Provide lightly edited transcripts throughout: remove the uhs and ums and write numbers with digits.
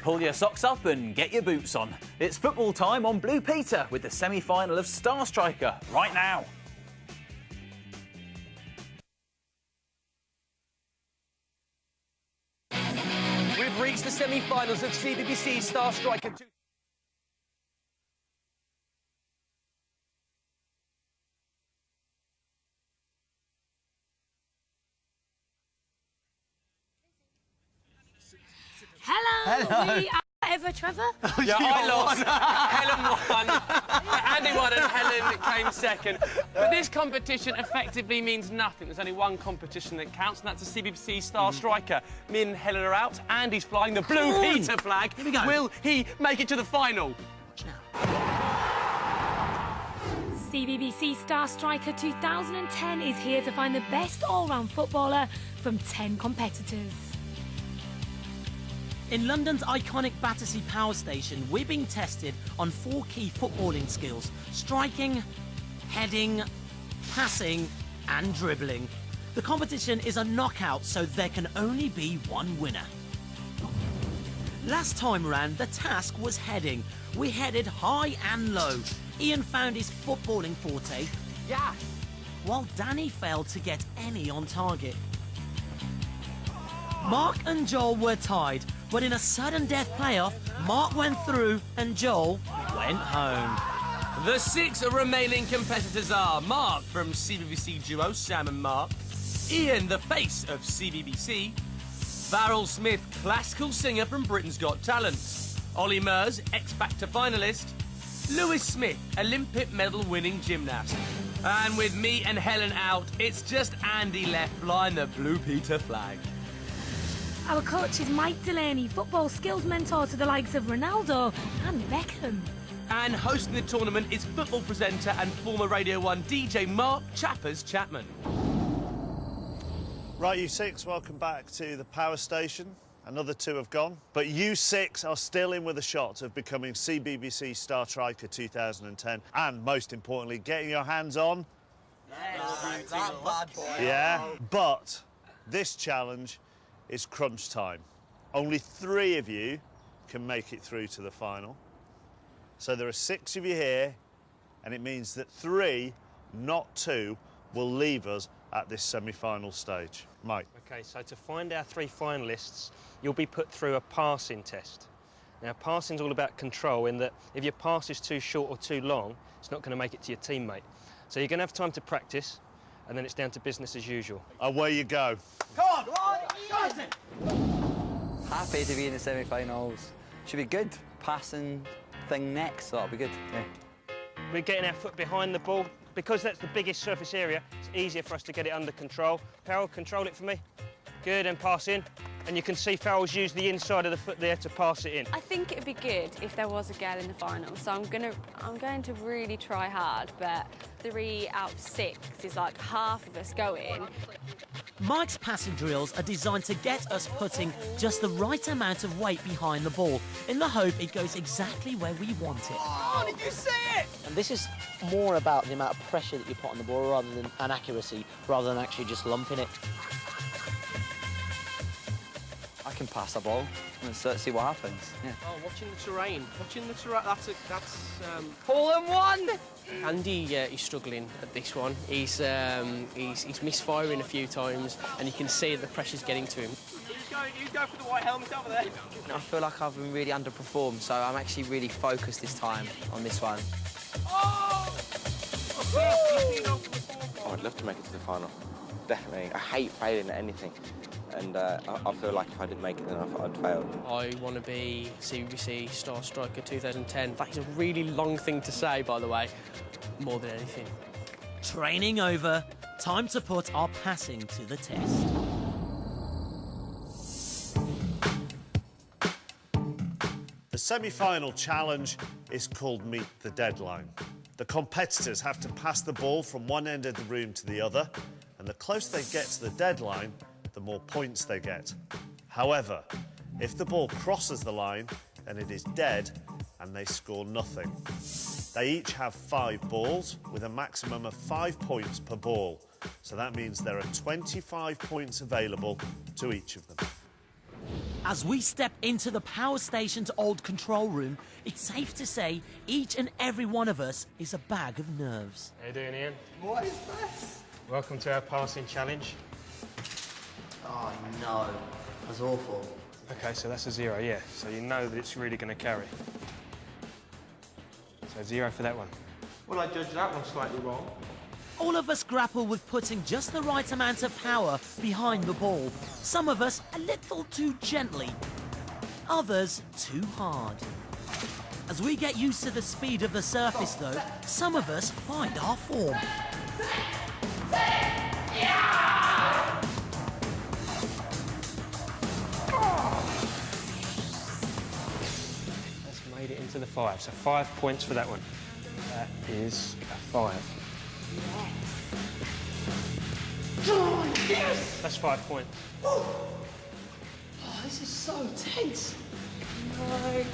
pull your socks up and get your boots on. It's football time on Blue Peter with the semi-final of Star Striker right now. We've reached the semi-finals of CBBC Star Striker 2. Hello. We are ever Trevor. Yeah, I lost. Helen won. Andy won and Helen came second. But this competition effectively means nothing. There's only one competition that counts, and that's the CBBC Star Striker. Me and Helen are out. Andy's flying the Blue Peter flag. Here we go. Will he make it to the final? Watch now. CBBC Star Striker 2010 is here to find the best all-round footballer from 10 competitors. In London's iconic Battersea Power Station, we're being tested on 4 key footballing skills: striking, heading, passing and dribbling. The competition is a knockout, so there can only be one winner. Last time round, the task was heading. We headed high and low. Iain found his footballing forte, Yeah. while Dani failed to get any on target. Mark and Joel were tied, but in a sudden death playoff, Mark went through and Joel went home. The 6 remaining competitors are Mark from CBBC duo Sam and Mark, Iain, the face of CBBC, Faryl Smith, classical singer from Britain's Got Talent, Olly Murs, X Factor finalist, Lewis Smith, Olympic medal winning gymnast. And with me and Helen out, it's just Andy left flying the Blue Peter flag. Our coach is Mike Delaney, football skills mentor to the likes of Ronaldo and Beckham. And hosting the tournament is football presenter and former Radio 1 DJ Mark Chappers Chapman. Right, you 6, welcome back to the power station. Another 2 have gone, but you 6 are still in with a shot of becoming CBBC Star Striker 2010, and most importantly, getting your hands on. Yeah, but this challenge is crunch time. Only 3 of you can make it through to the final. So there are 6 of you here, and it means that 3, not 2, will leave us at this semi-final stage. Mike. OK, so to find our 3 finalists, you'll be put through a passing test. Now, passing's all about control, in that if your pass is too short or too long, it's not going to make it to your teammate. So you're going to have time to practice, and then it's down to business as usual. Away you go. Come on! Happy to be in the semi-finals. Should be good. Passing thing next, so that'll be good. Yeah. We're getting our foot behind the ball. Because that's the biggest surface area, it's easier for us to get it under control. Faryl, control it for me. Good, and pass in. And you can see Farrell's used the inside of the foot there to pass it in. I think it'd be good if there was a girl in the final, so I'm going to really try hard, but 3 out of 6 is like half of us going. Mike's passing drills are designed to get us putting just the right amount of weight behind the ball, in the hope it goes exactly where we want it. Oh, did you see it? And this is more about the amount of pressure that you put on the ball rather than an accuracy, rather than actually just lumping it. I can pass the ball. Let's see what happens. Yeah. Oh, watching the terrain. Watching the terrain. That's Hole in one. Andy, he's struggling at this one. He's misfiring a few times, and you can see the pressure's getting to him. Who's going for the white helmet over there? I feel like I've been really underperformed, so I'm actually really focused this time on this one. Oh! Oh, I'd love to make it to the final. Definitely. I hate failing at anything. And I feel like if I didn't make it, then I'd failed. I want to be CBBC Star Striker 2010. That is a really long thing to say, by the way, more than anything. Training over. Time to put our passing to the test. The semi-final challenge is called Meet the Deadline. The competitors have to pass the ball from one end of the room to the other, and the closer they get to the deadline, the more points they get. However, if the ball crosses the line, then it is dead and they score nothing. They each have 5 balls with a maximum of 5 points per ball. So that means there are 25 points available to each of them. As we step into the power station's old control room, it's safe to say each and every one of us is a bag of nerves. How you doing, Iain? What is this? Welcome to our passing challenge. Oh, no. That's awful. OK, so that's a 0, yeah. So you know that it's really going to carry. So 0 for that one. Well, I judged that one slightly wrong. All of us grapple with putting just the right amount of power behind the ball. Some of us a little too gently, others too hard. As we get used to the speed of the surface, though, some of us find our form. That's made it into the 5. So 5 points for that one. That is a 5. Oh, yes! That's 5 points. Oh, this is so tense. No.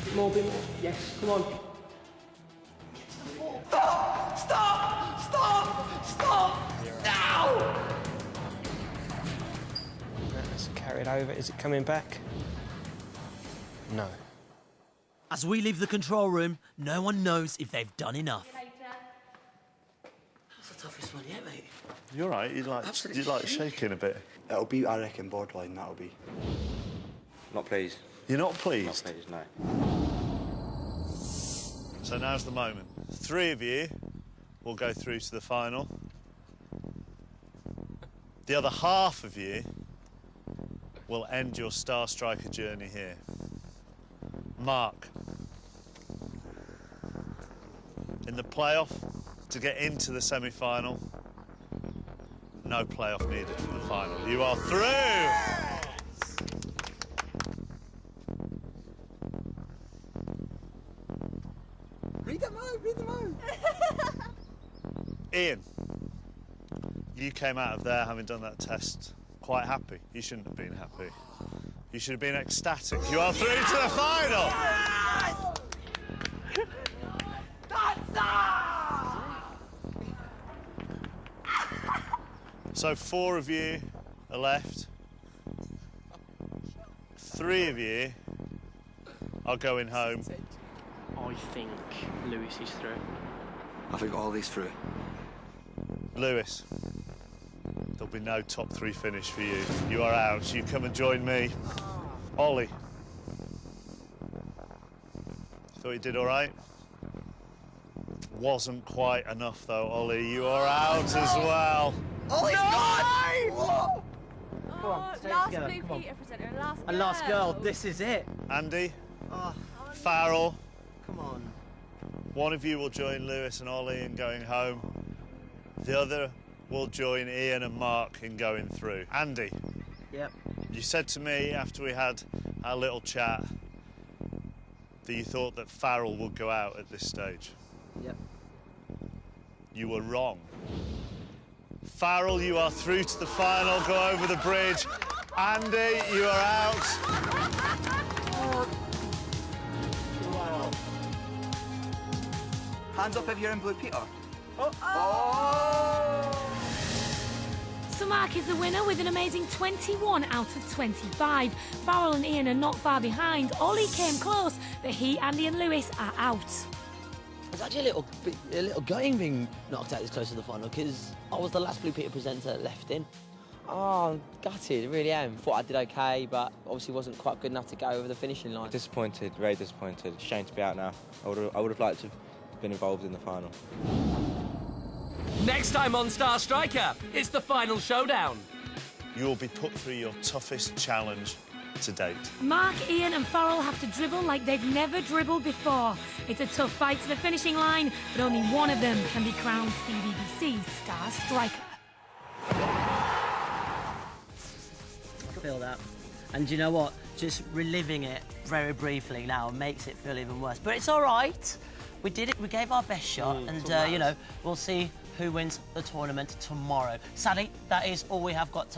Bit more, bit more. Yes, come on. Get to the 4. Stop! Stop! Stop! Stop! No! That's carried over. Is it coming back? No. As we leave the control room, no one knows if they've done enough. That's the toughest one yet, mate. You're right. You like shaking a bit. It'll be, I reckon, borderline. That'll be. Not pleased. You're not pleased? Not pleased, no. So now's the moment. 3 of you will go through to the final. The other half of you will end your Star Striker journey here. Mark, in the playoff, to get into the semi-final, no playoff needed for the final. You are through! Read them out, read them out. Iain, you came out of there having done that test quite happy. You shouldn't have been happy. You should have been ecstatic. You are through to the final! So 4 of you are left. 3 of you are going home. I think Lewis is through. I think Olly's through. Lewis, there'll be no top 3 finish for you. You are out. You come and join me. Olly. Thought you did all right? Wasn't quite enough, though, Olly. You are out as well. Olly's gone! What? Come on, last Blue Peter presenter, last girl. And last girl, this is it. Andy, Oh, Faryl, come on. one of you will join Lewis and Olly in going home. The other will join Iain and Mark in going through. Andy. Yep. You said to me after we had our little chat that you thought that Faryl would go out at this stage. Yep. You were wrong. Faryl, you are through to the final. Go over the bridge. Andy, you are out. Wow. Hands up if you're in Blue Peter. So Mark is the winner with an amazing 21 out of 25. Faryl and Iain are not far behind. Olly came close, but he, Andy and Lewis are out. It's actually a little gutting being knocked out this close to the final because I was the last Blue Peter presenter left in. Oh, I'm gutted, really am. Thought I did okay, but obviously wasn't quite good enough to go over the finishing line. Disappointed, very disappointed. Shame to be out now. I would have liked to have been involved in the final. Next time on Star Striker, it's the final showdown. You will be put through your toughest challenge to date. Mark, Iain and Faryl have to dribble like they've never dribbled before. It's a tough fight to the finishing line, but only one of them can be crowned CBBC Star Striker. I feel that. And you know what? Just reliving it very briefly now makes it feel even worse. But it's all right. We did it. We gave our best shot. And, you know, we'll see who wins the tournament tomorrow. Sadly, that is all we have got time.